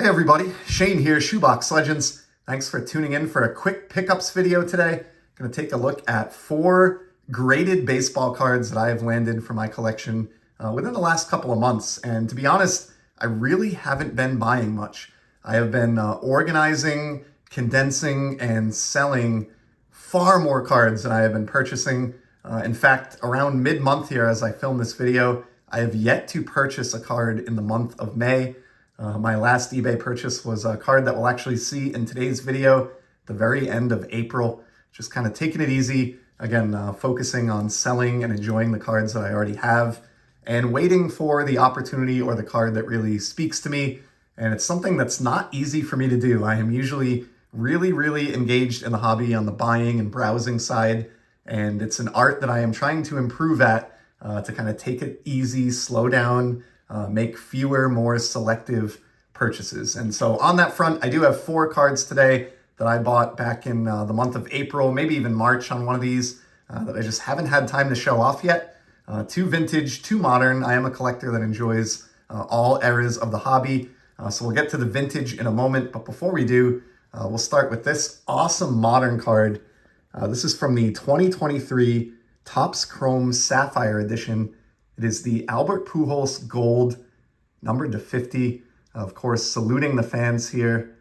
Hey everybody, Shane here, Shoebox Legends. Thanks for tuning in for a quick pickups video today. Going to take a look at 4 graded baseball cards that I have landed for my collection within the last couple of months. And to be honest, I really haven't been buying much. I have been organizing, condensing, and selling far more cards than I have been purchasing. In fact, around mid-month here as I film this video, I have yet to purchase a card in the month of May. My last eBay purchase was a card that we'll actually see in today's video, the very end of April. Just kind of taking it easy, again, focusing on selling and enjoying the cards that I already have and waiting for the opportunity or the card that really speaks to me. And it's something that's not easy for me to do. I am usually really engaged in the hobby on the buying and browsing side. And it's an art that I am trying to improve at to kind of take it easy, slow down, make fewer, more selective purchases. And so on that front, I do have 4 cards today that I bought back in the month of April, maybe even March on one of these that I just haven't had time to show off yet. 2 vintage, 2 modern. I am a collector that enjoys all eras of the hobby. So we'll get to the vintage in a moment. But before we do, we'll start with this awesome modern card. This is from the 2023 Topps Chrome Sapphire Edition. It is the Albert Pujols Gold, numbered to 50. Of course, saluting the fans here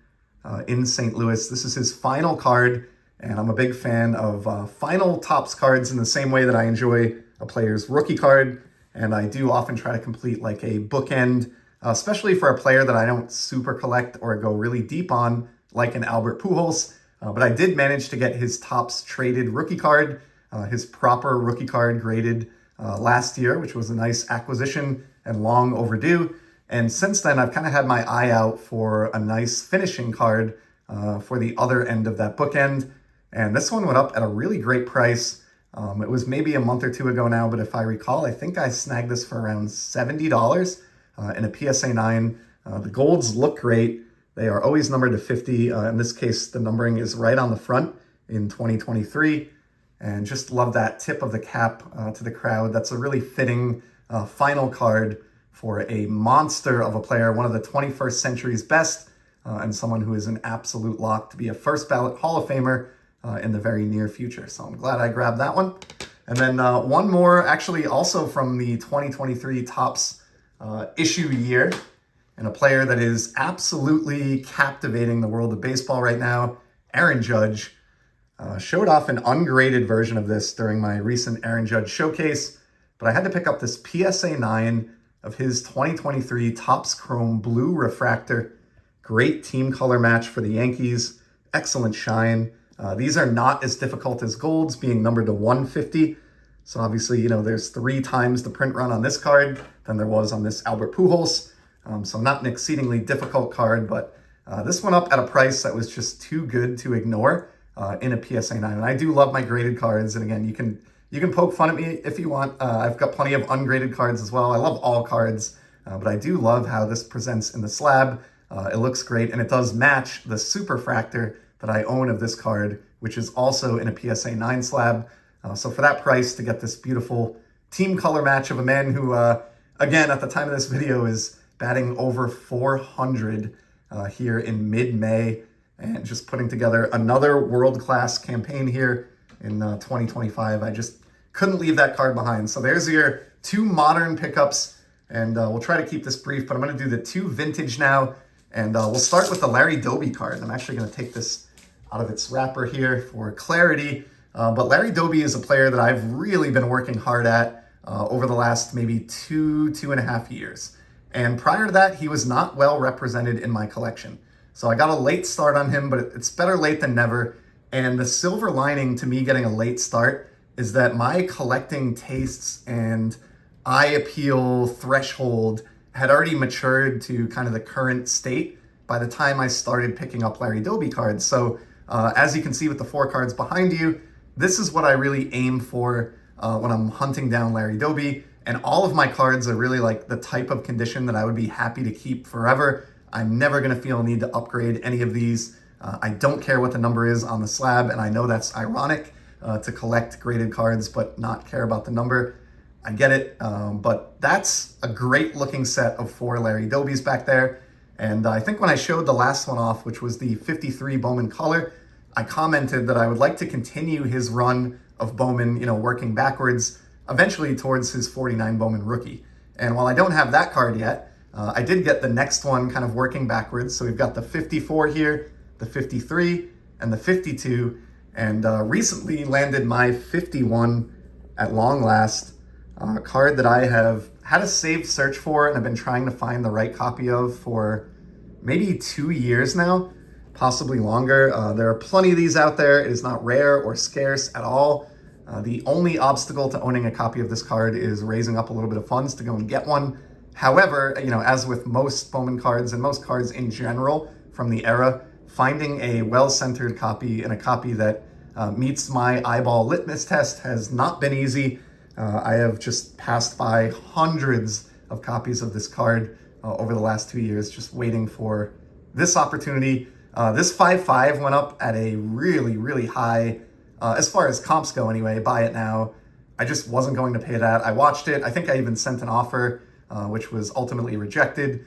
in St. Louis. This is his final card, and I'm a big fan of final Topps cards in the same way that I enjoy a player's rookie card. And I do often try to complete like a bookend, especially for a player that I don't super collect or go really deep on, like an Albert Pujols. But I did manage to get his Topps traded rookie card, his proper rookie card graded last year, which was a nice acquisition and long overdue. And since then, I've kind of had my eye out for a nice finishing card for the other end of that bookend. And this one went up at a really great price. It was maybe a month or 2 ago now, but if I recall, I think I snagged this for around $70 in a PSA 9. The golds look great. They are always numbered to 50. In this case, the numbering is right on the front in 2023. And just love that tip of the cap to the crowd. That's a really fitting final card for a monster of a player, one of the 21st century's best, and someone who is an absolute lock to be a first ballot Hall of Famer in the very near future. So I'm glad I grabbed that one. And then one more, actually also from the 2023 Topps issue year, and a player that is absolutely captivating the world of baseball right now, Aaron Judge. Showed off an ungraded version of this during my recent Aaron Judge showcase, but I had to pick up this PSA 9 of his 2023 Topps Chrome Blue Refractor. Great team color match for the Yankees. Excellent shine. These are not as difficult as golds, being numbered to 150. So obviously, you know, there's 3 times the print run on this card than there was on this Albert Pujols. So not an exceedingly difficult card, but this went up at a price that was just too good to ignore. In a PSA 9. And I do love my graded cards. And again, you can poke fun at me if you want. I've got plenty of ungraded cards as well. I love all cards, but I do love how this presents in the slab. It looks great, and it does match the Superfractor that I own of this card, which is also in a PSA 9 slab. So for that price, to get this beautiful team color match of a man who, again, at the time of this video is batting over 400 here in mid-May, and just putting together another world-class campaign here in 2025. I just couldn't leave that card behind. So there's your 2 modern pickups, and we'll try to keep this brief, but I'm going to do the 2 vintage now, and we'll start with the Larry Doby card. I'm actually going to take this out of its wrapper here for clarity, but Larry Doby is a player that I've really been working hard at over the last maybe 2.5 years. And prior to that, he was not well represented in my collection. So I got a late start on him, but it's better late than never. And the silver lining to me getting a late start is that my collecting tastes and eye appeal threshold had already matured to kind of the current state by the time I started picking up Larry Doby cards. So as you can see with the 4 cards behind you, this is what I really aim for when I'm hunting down Larry Doby. And all of my cards are really like the type of condition that I would be happy to keep forever. I'm never going to feel a need to upgrade any of these. I don't care what the number is on the slab, and I know that's ironic to collect graded cards but not care about the number. I get it, but that's a great looking set of 4 Larry Dobys back there. And I think when I showed the last one off, which was the 53 Bowman color, I commented that I would like to continue his run of Bowman, working backwards, eventually towards his 49 Bowman rookie. And while I don't have that card yet, I did get the next one kind of working backwards. So we've got the 54 here, the 53, and the 52. And recently landed my 51 at long last, a card that I have had a saved search for and I've been trying to find the right copy of for maybe 2 years now, possibly longer. There are plenty of these out there. It is not rare or scarce at all. The only obstacle to owning a copy of this card is raising up a little bit of funds to go and get one. However, as with most Bowman cards and most cards in general from the era, finding a well-centered copy and a copy that meets my eyeball litmus test has not been easy. I have just passed by hundreds of copies of this card over the last 2 years, just waiting for this opportunity. This 5.5 went up at a really, really high, as far as comps go anyway, buy it now. I just wasn't going to pay that. I watched it. I think I even sent an offer, which was ultimately rejected.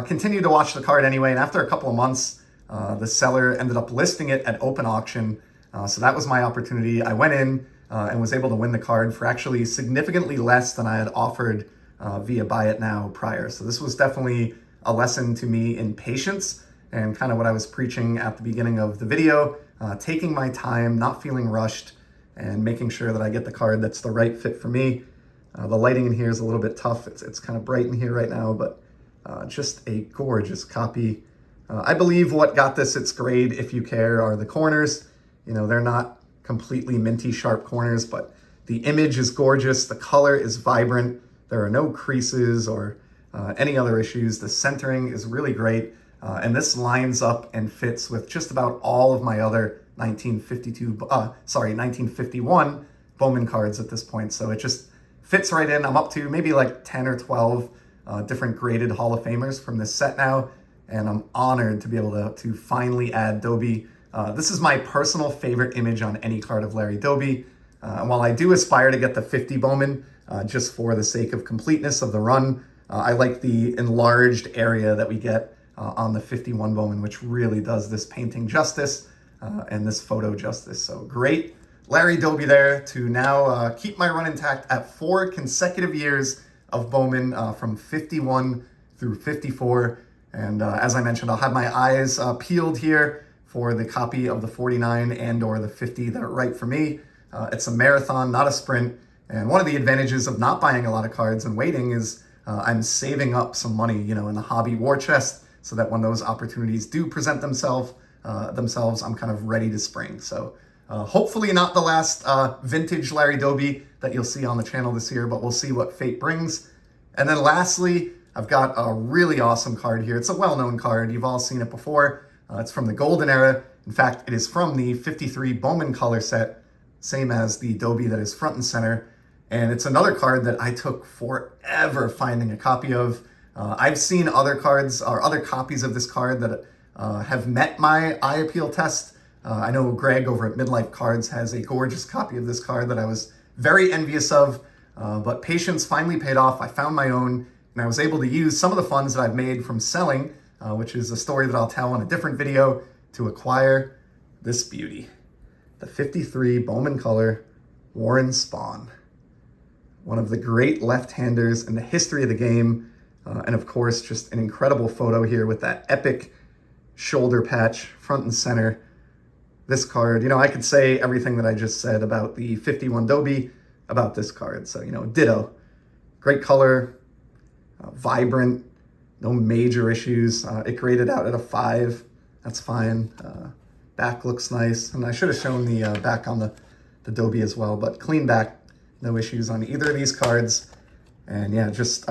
Continued to watch the card anyway, and after a couple of months, the seller ended up listing it at open auction. So that was my opportunity. I went in and was able to win the card for actually significantly less than I had offered via Buy It Now prior. So this was definitely a lesson to me in patience and kind of what I was preaching at the beginning of the video, taking my time, not feeling rushed, and making sure that I get the card that's the right fit for me. The lighting in here is a little bit tough. It's kind of bright in here right now, but just a gorgeous copy. I believe what got this its grade, if you care, are the corners. They're not completely minty sharp corners, but the image is gorgeous. The color is vibrant. There are no creases or any other issues. The centering is really great. And this lines up and fits with just about all of my other 1951 Bowman cards at this point. So it just fits right in. I'm up to maybe like 10 or 12 different graded Hall of Famers from this set now. And I'm honored to be able to finally add Doby. This is my personal favorite image on any card of Larry Doby. And while I do aspire to get the 50 Bowman, just for the sake of completeness of the run, I like the enlarged area that we get on the 51 Bowman, which really does this painting justice and this photo justice. So great Larry Doby there to now keep my run intact at 4 consecutive years of Bowman from 51 through 54. And as I mentioned, I'll have my eyes peeled here for the copy of the 49 and or the 50 that are right for me. It's a marathon, not a sprint. And one of the advantages of not buying a lot of cards and waiting is I'm saving up some money, in the hobby war chest so that when those opportunities do present themselves, I'm kind of ready to spring. So hopefully not the last vintage Larry Doby that you'll see on the channel this year, but we'll see what fate brings. And then lastly, I've got a really awesome card here. It's a well-known card. You've all seen it before. It's from the Golden Era. In fact, it is from the 53 Bowman color set, same as the Doby that is front and center. And it's another card that I took forever finding a copy of. I've seen other cards or other copies of this card that have met my eye appeal test. I know Greg over at Midlife Cards has a gorgeous copy of this card that I was very envious of, but patience finally paid off. I found my own, and I was able to use some of the funds that I've made from selling, which is a story that I'll tell in a different video, to acquire this beauty. The 53 Bowman color Warren Spahn. One of the great left-handers in the history of the game. And of course, just an incredible photo here with that epic shoulder patch front and center. This card, I could say everything that I just said about the 51 Doby about this card. So, ditto. Great color, vibrant, no major issues. It graded out at a 5. That's fine. Back looks nice. And I should have shown the back on the Doby as well, but clean back, no issues on either of these cards. And yeah, just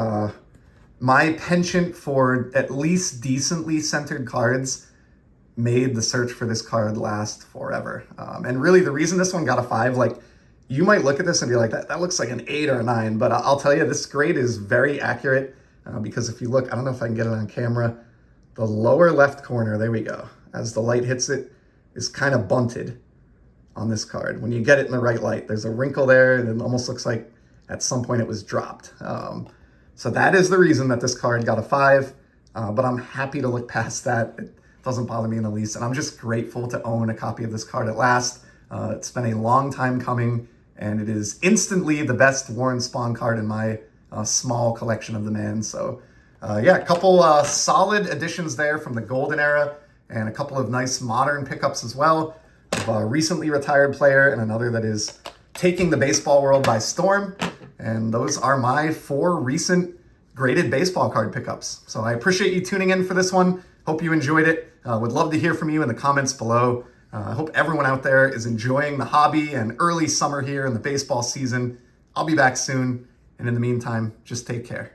my penchant for at least decently centered cards made the search for this card last forever. And really the reason this one got a 5, like, you might look at this and be like, that looks like an 8 or a 9, but I'll tell you, this grade is very accurate because if you look, I don't know if I can get it on camera, the lower left corner, there we go, as the light hits it, is kind of bunted on this card. When you get it in the right light, there's a wrinkle there, and it almost looks like at some point it was dropped. So that is the reason that this card got a 5. but I'm happy to look past that. It doesn't bother me in the least, and I'm just grateful to own a copy of this card at last. It's been a long time coming, and it is instantly the best Warren Spawn card in my small collection of the man. So yeah, a couple solid additions there from the golden era, and a couple of nice modern pickups as well, of a recently retired player and another that is taking the baseball world by storm. And those are my 4 recent graded baseball card pickups. So I appreciate you tuning in for this one. Hope you enjoyed it. Would love to hear from you in the comments below. I hope everyone out there is enjoying the hobby and early summer here in the baseball season. I'll be back soon. And in the meantime, just take care.